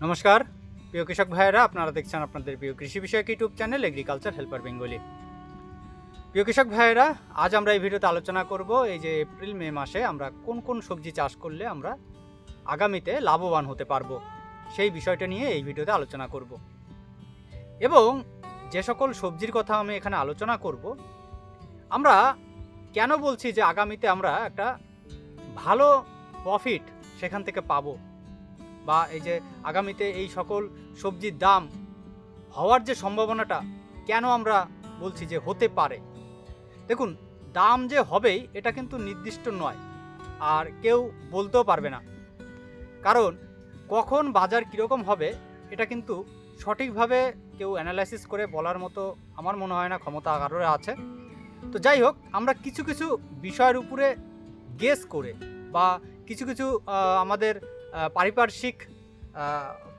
নমস্কার প্রিয় কৃষক ভাইয়েরা, আপনারা দেখছেন আপনাদের প্রিয় কৃষি বিষয়ক YouTube channel agriculture helper Bengali. প্রিয় কৃষক ভাইয়েরা, আজ আমরা এই ভিডিওতে আলোচনা করব এই যে এপ্রিল মে মাসে আমরা কোন কোন সবজি চাষ করলে আমরা আগামীতে লাভবান হতে পারবো সেই বিষয়টা নিয়ে এই ভিডিওতে আলোচনা করব। এবং যে সকল সবজির কথা আমি এখানে আলোচনা করব, আমরা কেন বলছি যে আগামীতে আমরা একটা ভালো প্রফিট সেখান থেকে পাবো, বা এই যে আগামীতে এই সকল সবজির দাম হওয়ার যে সম্ভাবনাটা কেন আমরা বলছি যে হতে পারে। দেখুন, দাম যে হবেই এটা কিন্তু নির্দিষ্ট নয়, আর কেউ বলতেও পারবে না, কারণ কখন বাজার কীরকম হবে এটা কিন্তু সঠিকভাবে কেউ অ্যানালাইসিস করে বলার মতো আমার মনে হয় না ক্ষমতা কারোর আছে। তো যাই হোক, আমরা কিছু কিছু বিষয়ের উপরে গেস করে বা কিছু কিছু আমাদের পারিপার্শ্বিক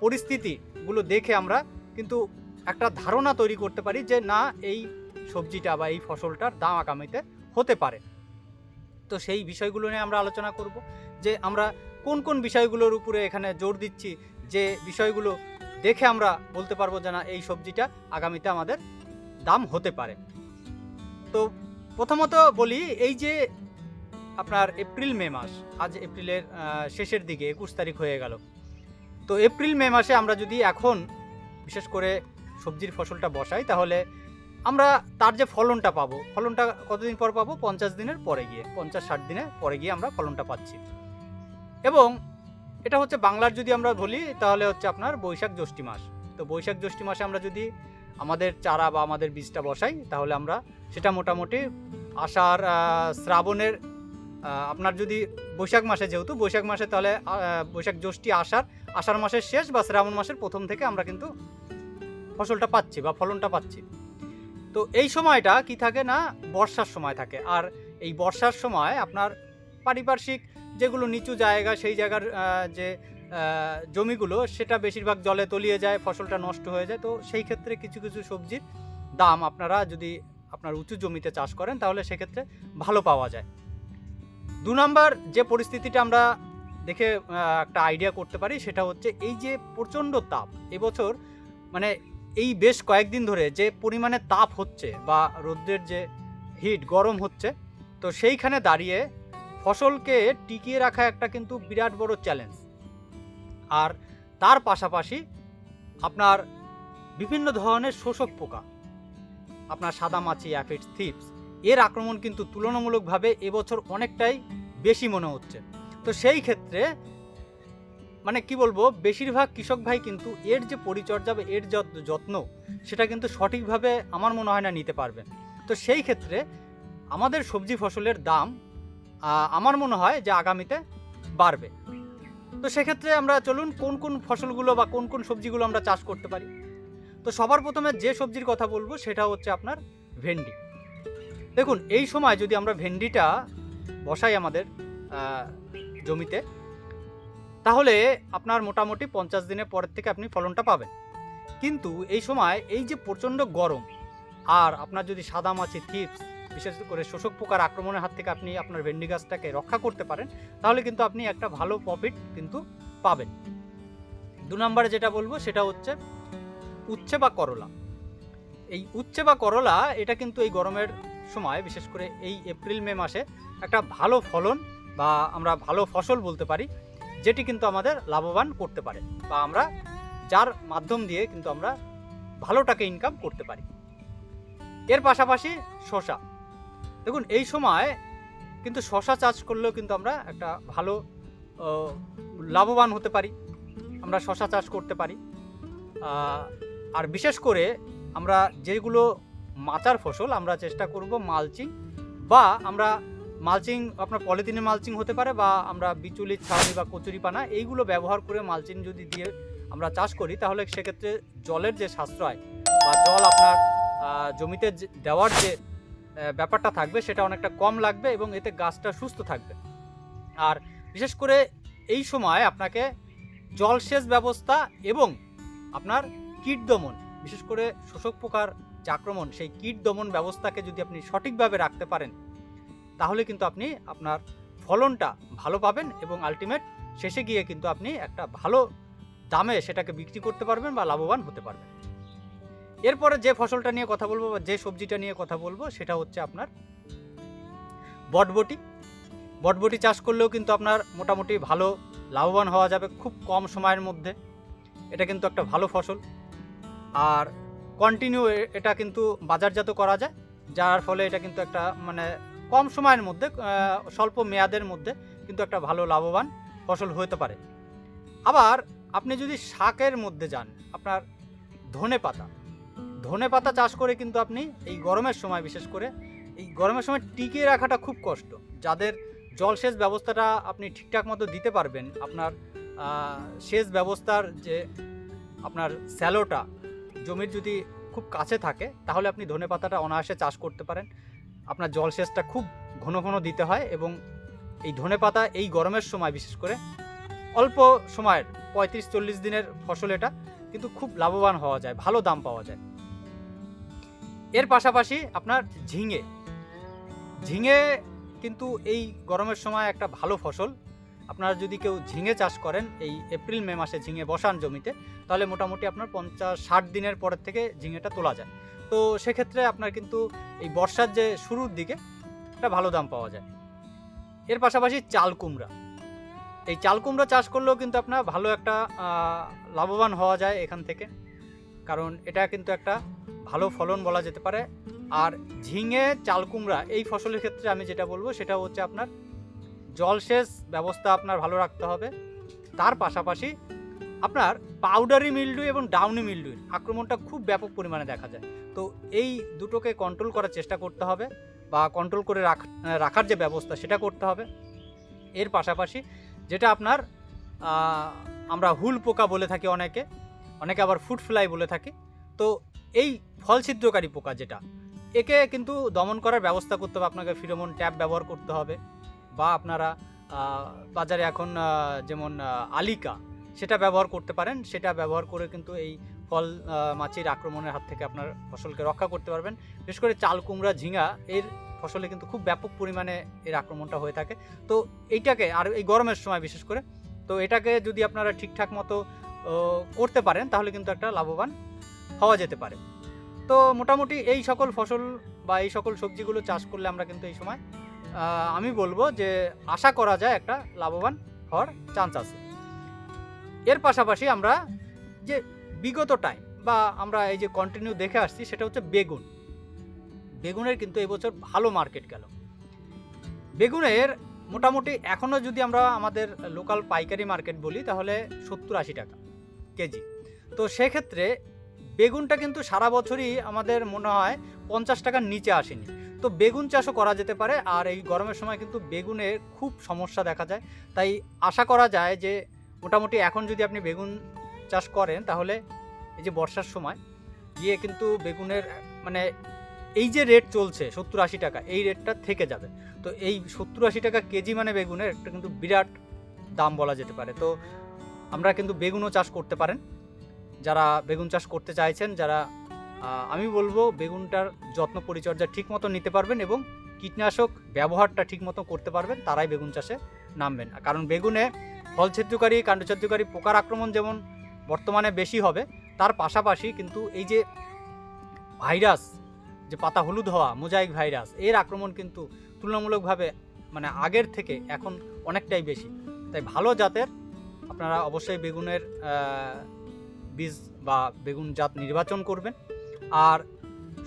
পরিস্থিতিগুলো দেখে আমরা কিন্তু একটা ধারণা তৈরি করতে পারি যে না, এই সবজিটা বা এই ফসলটার দাম আগামীতে হতে পারে। তো সেই বিষয়গুলো নিয়ে আমরা আলোচনা করব যে আমরা কোন কোন বিষয়গুলোর উপরে এখানে জোর দিচ্ছি, যে বিষয়গুলো দেখে আমরা বলতে পারবো যে না, এই সবজিটা আগামীতে আমাদের দাম হতে পারে। তো প্রথমত বলি, এই যে আপনার এপ্রিল মে মাস, আজ এপ্রিলের শেষের দিকে 21 তারিখ হয়ে গেল। তো এপ্রিল মে মাসে আমরা যদি এখন বিশেষ করে সবজির ফসলটা বসাই, তাহলে আমরা তার যে ফলনটা পাবো, ফলনটা কতদিন পর পাবো? 50 দিনের পরে গিয়ে, 50-60 দিনের পরে গিয়ে আমরা ফলনটা পাচ্ছি। এবং এটা হচ্ছে বাংলার যদি আমরা বলি তাহলে হচ্ছে আপনার বৈশাখ জ্যৈষ্ঠী মাস। তো বৈশাখ জ্যৈষ্ঠী মাসে আমরা যদি আমাদের চারা বা আমাদের বীজটা বসাই, তাহলে আমরা সেটা মোটামুটি আষাঢ় শ্রাবণের আপনার যদি বৈশাখ মাসে, যেহেতু বৈশাখ মাসে, তাহলে বৈশাখ জ্যৈষ্ঠী আষাঢ় মাসের শেষ বা শ্রাবণ মাসের প্রথম থেকে আমরা কিন্তু ফসলটা পাচ্ছি বা ফলনটা পাচ্ছি। তো এই সময়টা কি থাকে না, বর্ষার সময় থাকে। আর এই বর্ষার সময় আপনার পারিপার্শ্বিক যেগুলো নিচু জায়গা, সেই জায়গার যে জমিগুলো, সেটা বেশিরভাগ জলে তলিয়ে যায়, ফসলটা নষ্ট হয়ে যায়। তো সেই ক্ষেত্রে কিছু কিছু সবজির দাম আপনারা যদি আপনার উঁচু জমিতে চাষ করেন, তাহলে সেক্ষেত্রে ভালো পাওয়া যায়। 2 নম্বর যে পরিস্থিতিটা আমরা দেখে একটা আইডিয়া করতে পারি, সেটা হচ্ছে এই যে প্রচণ্ড তাপ এবছর, মানে এই বেশ কয়েকদিন ধরে যে পরিমাণে তাপ হচ্ছে বা রোদ্রের যে হিট, গরম হচ্ছে, তো সেইখানে দাঁড়িয়ে ফসলকে টিকিয়ে রাখা একটা কিন্তু বিরাট বড় চ্যালেঞ্জ। আর তার পাশাপাশি আপনার বিভিন্ন ধরনের শোষক পোকা, আপনার সাদামাছি, অ্যাফিডস, থ্রিপস, এর আক্রমণ কিন্তু তুলনামূলকভাবে এবছর অনেকটাই বেশি মনে হচ্ছে। তো সেই ক্ষেত্রে মানে কি বলবো, বেশিরভাগ কৃষক ভাই কিন্তু এর যে পরিচর্যা বা এর যত্ন, সেটা কিন্তু সঠিকভাবে আমার মনে হয় না নিতে পারবেন। তো সেই ক্ষেত্রে আমাদের সবজি ফসলের দাম আমার মনে হয় যে আগামীতে বাড়বে। তো সেক্ষেত্রে আমরা চলুন কোন কোন ফসলগুলো বা কোন কোন সবজিগুলো আমরা চাষ করতে পারি। তো সবার প্রথমে যে সবজির কথা বলবো সেটা হচ্ছে আপনার ভেন্ডি। দেখুন, এই সময় যদি আমরা ভেন্ডিটা বসাই আমাদের জমিতে, তাহলে আপনার মোটামুটি 50 দিনের পরের থেকে আপনি ফলনটা পাবেন। কিন্তু এই সময় এই যে প্রচণ্ড গরম, আর আপনার যদি সাদামাছি, থ্রিপস, বিশেষ করে শোষক পোকার আক্রমণের হাত থেকে আপনি আপনার ভেন্ডি গাছটাকে রক্ষা করতে পারেন, তাহলে কিন্তু আপনি একটা ভালো প্রফিট কিন্তু পাবেন। 2 নম্বরে যেটা বলবো সেটা হচ্ছে উচ্ছে বা করলা। এই উচ্ছে বা করলা, এটা কিন্তু এই গরমের সময়, বিশেষ করে এই এপ্রিল মে মাসে একটা ভালো ফলন বা আমরা ভালো ফসল বলতে পারি, যেটি কিন্তু আমাদের লাভবান করতে পারে, বা আমরা যার মাধ্যম দিয়ে কিন্তু আমরা ভালো টাকা ইনকাম করতে পারি। এর পাশাপাশি শসা। দেখুন, এই সময় কিন্তু শসা চাষ করলেও কিন্তু আমরা একটা ভালো লাভবান হতে পারি, আমরা শসা চাষ করতে পারি। আর বিশেষ করে আমরা যেগুলো মাচার ফসল, আমরা চেষ্টা করব মালচিং, বা আমরা মালচিং, আপনার পলিথিনের মালচিং হতে পারে, বা আমরা বিচুলির ছাউনি বা কচুরিপানা, এইগুলো ব্যবহার করে মালচিং যদি দিয়ে আমরা চাষ করি, তাহলে সেক্ষেত্রে জলের যে সাশ্রয় বা জল আপনার জমিতে দেওয়ার যে ব্যাপারটা থাকবে, সেটা অনেকটা কম লাগবে এবং এতে গাছটা সুস্থ থাকবে। আর বিশেষ করে এই সময় আপনাকে জলসেচ ব্যবস্থা এবং আপনার কীট দমন, বিশেষ করে শোষক পোকার যে আক্রমণ, সেই কীট দমন ব্যবস্থাকে যদি আপনি সঠিকভাবে রাখতে পারেন, তাহলে কিন্তু আপনি আপনার ফলনটা ভালো পাবেন এবং আলটিমেট শেষে গিয়ে কিন্তু আপনি একটা ভালো দামে সেটাকে বিক্রি করতে পারবেন বা লাভবান হতে পারবেন। এরপরে যে ফসলটা নিয়ে কথা বলবো বা যে সবজিটা নিয়ে কথা বলবো সেটা হচ্ছে আপনার বটবটি। বটবটি চাষ করলেও কিন্তু আপনার মোটামুটি ভালো লাভবান হওয়া যাবে খুব কম সময়ের মধ্যে। এটা কিন্তু একটা ভালো ফসল, আর কন্টিনিউ এটা কিন্তু বাজারজাত করা যায়, যার ফলে এটা কিন্তু একটা মানে কম সময়ের মধ্যে স্বল্প মেয়াদের মধ্যে কিন্তু একটা ভালো লাভবান ফসল হতে পারে। আবার আপনি যদি শাকের মধ্যে যান, আপনার ধনে পাতা চাষ করে কিন্তু আপনি এই গরমের সময়, বিশেষ করে এই গরমের সময় টিকিয়ে রাখাটা খুব কষ্ট। যাদের জলসেচ ব্যবস্থাটা আপনি ঠিকঠাক মতো দিতে পারবেন, আপনার সেচ ব্যবস্থার যে আপনার স্যালোটা জমির যদি খুব কাছে থাকে, তাহলে আপনি ধনে পাতাটা অনায়াসে চাষ করতে পারেন। আপনার জলসেচটা খুব ঘন ঘন দিতে হয়, এবং এই ধনে পাতা এই গরমের সময় বিশেষ করে অল্প সময়ের 35-40 দিনের ফসল, এটা কিন্তু খুব লাভবান হওয়া যায়, ভালো দাম পাওয়া যায়। এর পাশাপাশি আপনার ঝিঙে কিন্তু এই গরমের সময় একটা ভালো ফসল। আপনারা যদি কেউ ঝিঙে চাষ করেন এই এপ্রিল মে মাসে ঝিঙে বসান জমিতে, তাহলে মোটামুটি আপনার 50-60 দিনের পরের থেকে ঝিঙেটা তোলা যায়। তো সেক্ষেত্রে আপনার কিন্তু এই বর্ষার যে শুরুর দিকে একটা ভালো দাম পাওয়া যায়। এর পাশাপাশি চাল কুমড়া চাষ করলেও কিন্তু আপনার ভালো একটা লাভবান হওয়া যায় এখান থেকে, কারণ এটা কিন্তু একটা ভালো ফলন বলা যেতে পারে। আর ঝিঙে, চাল কুমড়া এই ফসলের ক্ষেত্রে আমি যেটা বলবো সেটা হচ্ছে আপনার জলসেচ ব্যবস্থা আপনার ভালো রাখতে হবে। তার পাশাপাশি আপনার পাউডারি মিল্ডিউ এবং ডাউনি মিল্ডিউর আক্রমণটা খুব ব্যাপক পরিমাণে দেখা যায়। তো এই দুটোকে কন্ট্রোল করার চেষ্টা করতে হবে, বা কন্ট্রোল করে রাখার যে ব্যবস্থা সেটা করতে হবে। এর পাশাপাশি যেটা আপনার আমরা হুল পোকা বলে থাকি, অনেকে আবার ফুড ফ্লাই বলে থাকি। তো এই ফল ছিদ্রকারী পোকা যেটা, একে কিন্তু দমন করার ব্যবস্থা করতে হবে। আপনাকে ফিরোমন ট্যাপ ব্যবহার করতে হবে, বা আপনারা বাজারে এখন যেমন আলিকা সেটা ব্যবহার করতে পারেন। সেটা ব্যবহার করে কিন্তু এই ফল মাছির আক্রমণের হাত থেকে আপনার ফসলকে রক্ষা করতে পারবেন। বিশেষ করে চাল কুমড়া, ঝিঙা এর ফসলে কিন্তু খুব ব্যাপক পরিমাণে এর আক্রমণটা হয়ে থাকে। তো এইটাকে, আর এই গরমের সময় বিশেষ করে, তো এটাকে যদি আপনারা ঠিকঠাক মতো করতে পারেন তাহলে কিন্তু একটা লাভবান হওয়া যেতে পারে। তো মোটামুটি এই সকল ফসল বা এই সকল সবজিগুলো চাষ করলে আমরা কিন্তু এই সময় আমি বলবো যে আশা করা যায় একটা লাভবান হওয়ার চান্স আছে। এর পাশাপাশি আমরা যে বিগত টাইম বা আমরা এই যে কন্টিনিউ দেখে আসছি সেটা হচ্ছে বেগুনের কিন্তু এবছর ভালো মার্কেট গেল। বেগুনের মোটামুটি এখনও যদি আমরা আমাদের লোকাল পাইকারি মার্কেট বলি তাহলে 70-80 টাকা কেজি। তো সেক্ষেত্রে বেগুনটা কিন্তু সারা বছরই আমাদের মনে হয় 50 টাকার নিচে আসেনি। তো বেগুন চাষও করা যেতে পারে। আর এই গরমের সময় কিন্তু বেগুনের খুব সমস্যা দেখা যায়, তাই আশা করা যায় যে মোটামুটি এখন যদি আপনি বেগুন চাষ করেন তাহলে এই যে বর্ষার সময় গিয়ে কিন্তু বেগুনের মানে এই যে রেট চলছে 70-80 টাকা, এই রেটটা থেকে যাবে। তো এই 70-80 টাকা কেজি মানে বেগুনের একটা কিন্তু বিরাট দাম বলা যেতে পারে। তো আমরা কিন্তু বেগুনও চাষ করতে পারেন। যারা বেগুন চাষ করতে চাইছেন, যারা আমি বলবো বেগুনটার যত্ন পরিচর্যা ঠিক মতো নিতে পারবেন এবং কীটনাশক ব্যবহারটা ঠিক মতো করতে পারবেন, তারাই বেগুন চাষে নামবেন। কারণ বেগুনে ফল ছিদ্রকারী, কাণ্ড ছিদ্রকারী পোকার আক্রমণ যেমন বর্তমানে বেশি হবে, তার পাশাপাশি কিন্তু এই যে ভাইরাস, যে পাতা হলুদ হওয়া মোজাইক ভাইরাস, এর আক্রমণ কিন্তু তুলনামূলকভাবে মানে আগের থেকে এখন অনেকটাই বেশি। তাই ভালো জাতের আপনারা অবশ্যই বেগুনের বীজ বা বেগুন জাত নির্বাচন করবেন। আর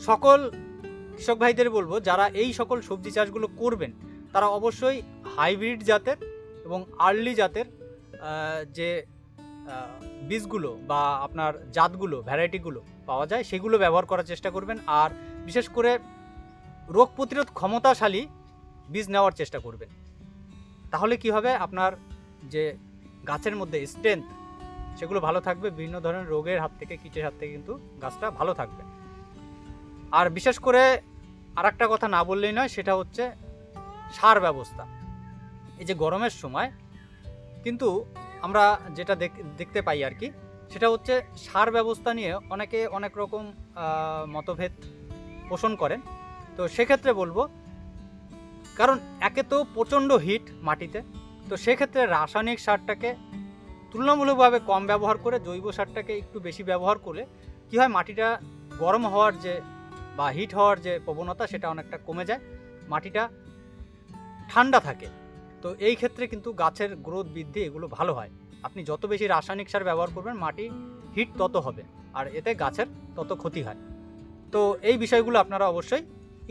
সকল কৃষক ভাইদের বলবো যারা এই সকল সবজি চাষগুলো করবেন তারা অবশ্যই হাইব্রিড জাতের এবং আর্লি জাতের যে বীজগুলো বা আপনার জাতগুলো, ভ্যারাইটিগুলো পাওয়া যায় সেগুলো ব্যবহার করার চেষ্টা করবেন। আর বিশেষ করে রোগ প্রতিরোধ ক্ষমতাশালী বীজ নেওয়ার চেষ্টা করবেন। তাহলে কি হবে, আপনার যে গাছের মধ্যে স্ট্রেংথ সেগুলো ভালো থাকবে, বিভিন্ন ধরনের রোগের হাত থেকে, কীটের হাত থেকে কিন্তু গাছটা ভালো থাকবে। আর বিশেষ করে আর একটা কথা না বললেই নয়, সেটা হচ্ছে সার ব্যবস্থা। এই যে গরমের সময় কিন্তু আমরা যেটা দেখতে পাই আর কি, সেটা হচ্ছে সার ব্যবস্থা নিয়ে অনেকে অনেক রকম মতভেদ পোষণ করেন। তো সেক্ষেত্রে বলবো, কারণ একে তো প্রচণ্ড হিট মাটিতে, তো সেক্ষেত্রে রাসায়নিক সারটাকে তুলনামূলকভাবে কম ব্যবহার করে জৈব সারটাকে একটু বেশি ব্যবহার করলে কী হয়, মাটিটা গরম হওয়ার যে বা হিট হওয়ার যে প্রবণতা সেটা অনেকটা কমে যায়, মাটিটা ঠান্ডা থাকে। তো এই ক্ষেত্রে কিন্তু গাছের গ্রোথ বৃদ্ধি এগুলো ভালো হয়। আপনি যত বেশি রাসায়নিক সার ব্যবহার করবেন মাটি হিট তত হবে, আর এতে গাছের তত ক্ষতি হয়। তো এই বিষয়গুলো আপনারা অবশ্যই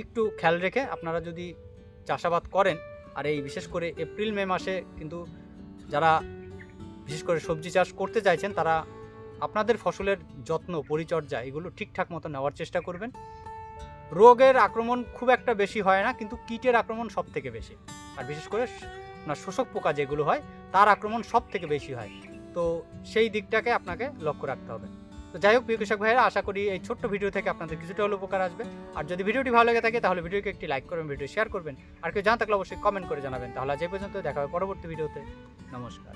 একটু খেয়াল রেখে আপনারা যদি চাষাবাদ করেন, আর এই বিশেষ করে এপ্রিল মে মাসে কিন্তু যারা বিশেষ করে সবজি চাষ করতে চাইছেন তারা আপনাদের ফসলের যত্ন পরিচর্যা এগুলো ঠিকঠাক মতো নেওয়ার চেষ্টা করবেন। রোগের আক্রমণ খুব একটা বেশি হয় না, কিন্তু কীটের আক্রমণ সব থেকে বেশি, আর বিশেষ করে আপনার শোষক পোকা যেগুলো হয় তার আক্রমণ সব থেকে বেশি হয়। তো সেই দিকটাকে আপনাকে লক্ষ্য রাখতে হবে। তো যাই হোক প্রিয় কৃষক ভাইয়েরা, আশা করি এই ছোট্ট ভিডিও থেকে আপনাদের কিছুটা হলেও উপকার আসবে। আর যদি ভিডিওটি ভালো লেগে থাকে তাহলে ভিডিওকে একটি লাইক করবেন, ভিডিও শেয়ার করবেন, আর কেউ জানা থাকলে অবশ্যই কমেন্ট করে জানাবেন। তাহলে আজ এই পর্যন্ত, দেখা হবে পরবর্তী ভিডিওতে। নমস্কার।